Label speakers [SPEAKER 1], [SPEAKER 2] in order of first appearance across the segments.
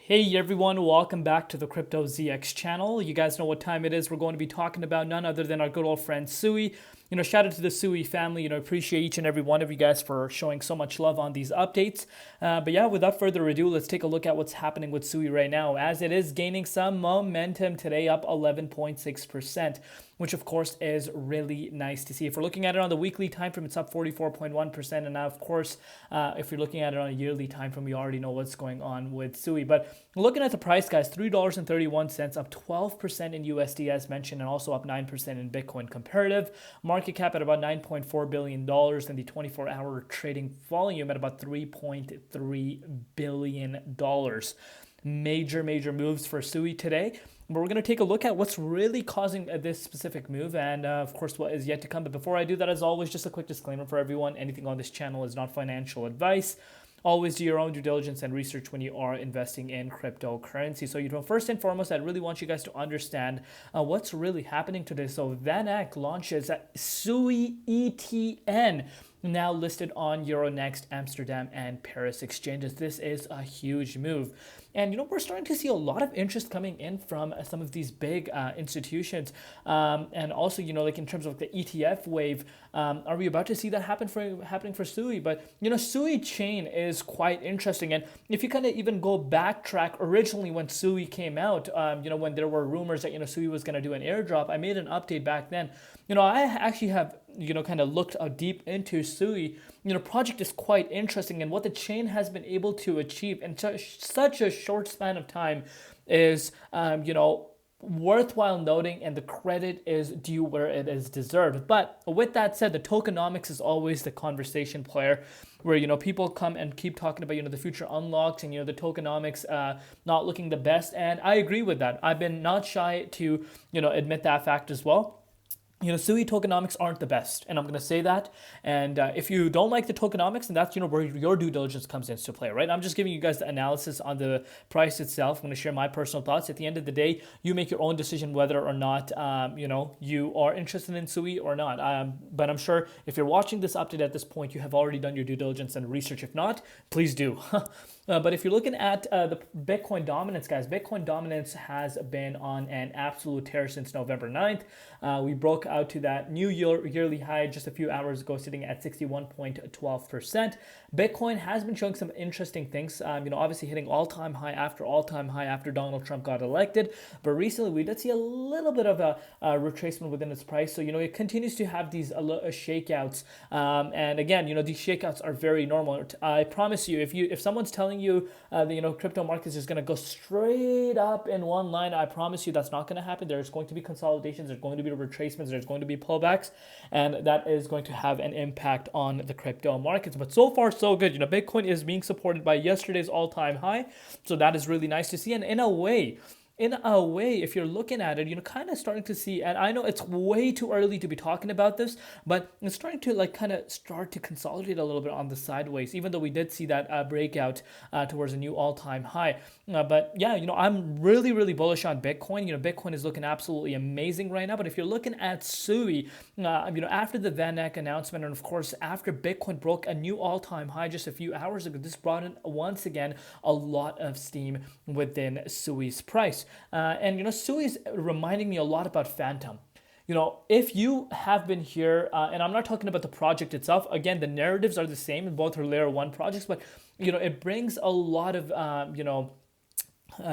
[SPEAKER 1] Hey everyone, welcome back to the Crypto ZX channel. You guys know what time it is. We're going to be talking about none other than our good old friend Sui. Shout out to the Sui family. Appreciate each and every one of you guys for showing so much love on these updates. But yeah, without further ado, let's take a look at what's happening with Sui right now, as it is gaining some momentum today, up 11.6%, which of course is really nice to see. If we're looking at it on the weekly time frame, it's up 44.1%. And now, of course, if you're looking at it on a yearly time frame, we already know what's going on with Sui. But looking at the price, guys, $3.31, up 12% in USD as mentioned, and also up 9% in Bitcoin comparative. Market cap at about $9.4 billion, and the 24-hour trading volume at about $3.3 billion. Major moves for Sui today. But we're going to take a look at what's really causing this specific move and, of course, what is yet to come. But before I do that, as always, just a quick disclaimer for everyone. Anything on this channel is not financial advice. Always do your own due diligence and research when you are investing in cryptocurrency. So, first and foremost, I really want you guys to understand what's really happening today. So, VanEck launches Sui ETN, now listed on Euronext, Amsterdam, and Paris exchanges. This is a huge move. And, we're starting to see a lot of interest coming in from some of these big institutions. And also, like in terms of the ETF wave, are we about to see that happening for Sui? But, Sui chain is quite interesting. And if you kind of even go backtrack originally when Sui came out, when there were rumors that, Sui was going to do an airdrop, I made an update back then. I actually have, kind of looked deep into Sui. Project is quite interesting, and what the chain has been able to achieve in such a short span of time is, worthwhile noting, and the credit is due where it is deserved. But with that said, the tokenomics is always the conversation player, where people come and keep talking about the future unlocks and the tokenomics not looking the best, and I agree with that. I've been not shy to admit that fact as well. Sui tokenomics aren't the best, and I'm going to say that. And if you don't like the tokenomics, then that's, where your due diligence comes into play, right? I'm just giving you guys the analysis on the price itself. I'm going to share my personal thoughts. At the end of the day, you make your own decision whether or not, you are interested in Sui or not. But I'm sure if you're watching this update at this point, you have already done your due diligence and research. If not, please do. But if you're looking at the Bitcoin dominance, guys, Bitcoin dominance has been on an absolute tear since November 9th. We broke out to that new yearly high just a few hours ago, sitting at 61.12%. Bitcoin has been showing some interesting things, obviously hitting all-time high after Donald Trump got elected. But recently, we did see a little bit of a retracement within its price. So, it continues to have these shakeouts. And again, these shakeouts are very normal. I promise you, if someone's telling you the crypto markets is going to go straight up in one line, I promise you that's not going to happen. There's going to be consolidations, there's going to be retracements, there's going to be pullbacks, and that is going to have an impact on the crypto markets. But so far so good. Bitcoin is being supported by yesterday's all-time high, so that is really nice to see. And in a way, if you're looking at it, kind of starting to see, and I know it's way too early to be talking about this, but it's starting to kind of start to consolidate a little bit on the sideways, even though we did see that breakout towards a new all-time high. But yeah, I'm really bullish on Bitcoin. Bitcoin is looking absolutely amazing right now. But if you're looking at Sui, after the VanEck announcement, and of course after Bitcoin broke a new all-time high just a few hours ago, this brought in once again a lot of steam within Sui's price. And Sui is reminding me a lot about Phantom. If you have been here, and I'm not talking about the project itself, again, the narratives are the same in both her layer 1 projects, but, it brings a lot of,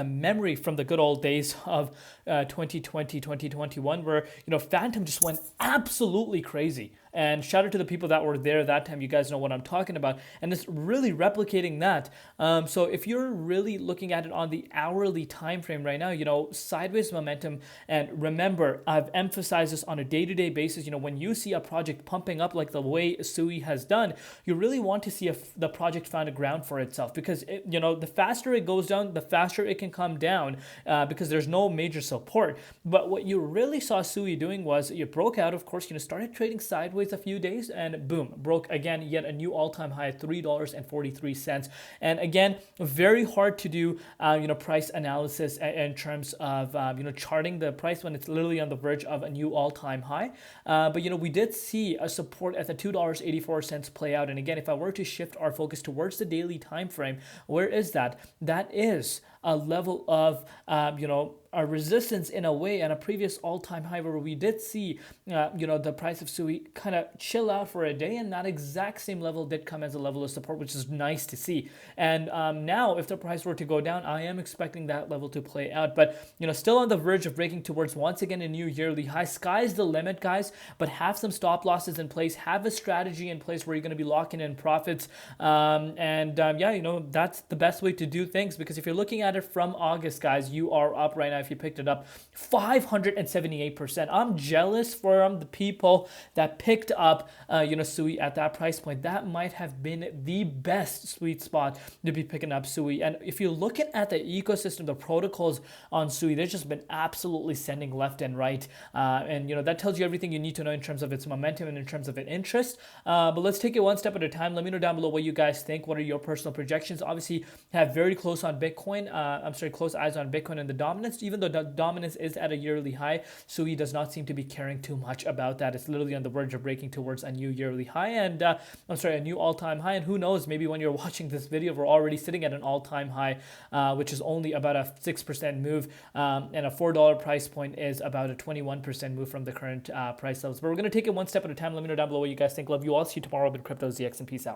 [SPEAKER 1] memory from the good old days of 2020, 2021, where, Phantom just went absolutely crazy. And shout out to the people that were there that time. You guys know what I'm talking about. And it's really replicating that. So if you're really looking at it on the hourly time frame right now, sideways momentum. And remember, I've emphasized this on a day-to-day basis. When you see a project pumping up like the way Sui has done, you really want to see if the project found a ground for itself. Because, the faster it goes down, the faster it can come down because there's no major support. But what you really saw Sui doing was it broke out, of course, started trading sideways a few days, and boom, broke again yet a new all-time high at $3.43. And again, very hard to do price analysis in terms of charting the price when it's literally on the verge of a new all-time high. But we did see a support at the $2.84 play out. And again, if I were to shift our focus towards the daily time frame, where is that? That is a level of, a resistance in a way, and a previous all-time high where we did see, the price of SUI kind of chill out for a day, and that exact same level did come as a level of support, which is nice to see. And now, if the price were to go down, I am expecting that level to play out. But still on the verge of breaking towards once again a new yearly high. Sky's the limit, guys. But have some stop losses in place. Have a strategy in place where you're going to be locking in profits. That's the best way to do things, because if you're looking at it from August, guys, you are up right now. If you picked it up 578%. I'm jealous from the people that picked up SUI at that price point. That might have been the best sweet spot to be picking up SUI. And if you're looking at the ecosystem, the protocols on SUI, they've just been absolutely sending left and right. That tells you everything you need to know in terms of its momentum and in terms of its interest. But let's take it one step at a time. Let me know down below what you guys think. What are your personal projections? Obviously, have very close on Bitcoin. Close eyes on Bitcoin and the dominance. Even though the dominance is at a yearly high, SUI does not seem to be caring too much about that. It's literally on the verge of breaking towards a new yearly high, and a new all-time high. And who knows, maybe when you're watching this video, we're already sitting at an all-time high, which is only about a 6% move, and a $4 price point is about a 21% move from the current price levels. But we're going to take it one step at a time. Let me know down below what you guys think. Love you all. See you tomorrow with Crypto ZX, and peace out.